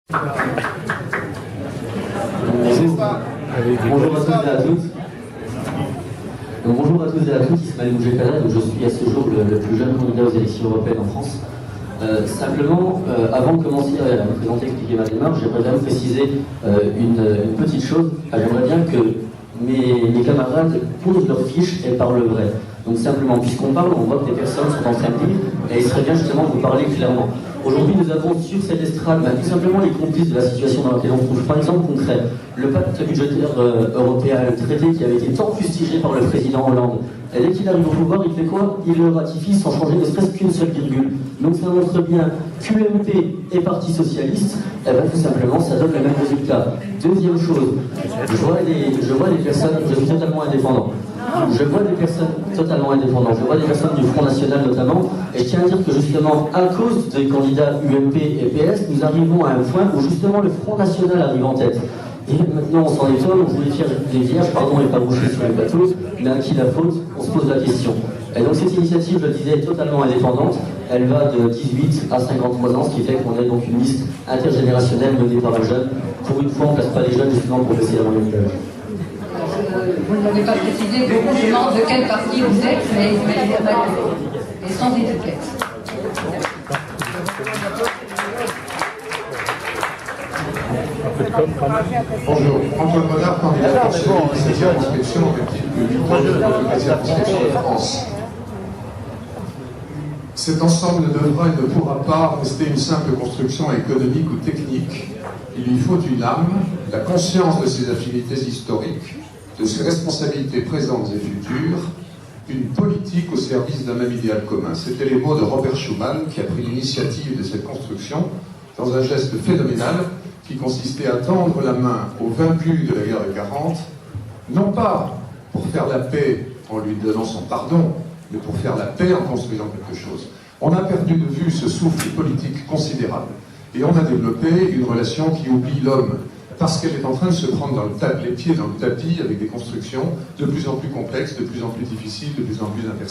Bonjour à tous et à toutes. Bonjour à tous et à toutes, Ismaël Moujekada, je suis à ce jour le plus jeune candidat aux élections européennes en France. Simplement, avant de commencer à me présenter et expliquer ma démarche, j'aimerais bien préciser une petite chose. J'aimerais bien que mes camarades posent leurs fiches et parlent vrai. Donc simplement, puisqu'on parle, on voit que des personnes sont en train de lire, et il serait bien justement de vous parler clairement. Aujourd'hui, nous avons sur cette estrade tout simplement les complices de la situation dans laquelle on se trouve. Par exemple, concret, le pacte budgétaire européen, le traité qui avait été tant fustigé par le président Hollande. Et dès qu'il arrive au pouvoir, il fait quoi? Il le ratifie sans changer ne serait-ce qu'une seule virgule. Donc ça montre bien qu'UMP et Parti Socialiste, tout simplement, ça donne le même résultat. Deuxième chose, je vois des personnes, je suis totalement indépendant. Je vois des personnes totalement indépendantes, je vois des personnes du Front National notamment, et je tiens à dire que justement, à cause des candidats UMP et PS, nous arrivons à un point où justement le Front National arrive en tête. Et maintenant on s'en étonne, on voulait faire des vierges, pardon, et pas boucher sur les bateaux, mais à qui la faute? On se pose la question. Et donc cette initiative, je le disais, est totalement indépendante, elle va de 18 à 53 ans, ce qui fait qu'on est donc une liste intergénérationnelle menée par un jeune. Pour une fois, on ne place pas les jeunes justement pour baisser la moyenne d'âge. Vous ne m'avez pas précisé, je vous demande de quel parti vous êtes, mais et sans étiquette. Bonjour, Antoine Monard, candidat conseiller de 17e inscription de circonscription de France. Cet ensemble ne devra et ne pourra pas rester une simple construction économique ou technique. Il lui faut une âme, la conscience de ses affinités historiques, de ses responsabilités présentes et futures, une politique au service d'un même idéal commun. C'étaient les mots de Robert Schuman, qui a pris l'initiative de cette construction dans un geste phénoménal qui consistait à tendre la main aux vaincus de la guerre de 40, non pas pour faire la paix en lui donnant son pardon, mais pour faire la paix en construisant quelque chose. On a perdu de vue ce souffle politique considérable, et on a développé une relation qui oublie l'homme, parce qu'elle est en train de se prendre les pieds dans le tapis avec des constructions de plus en plus complexes, de plus en plus difficiles, de plus en plus impersonnelles.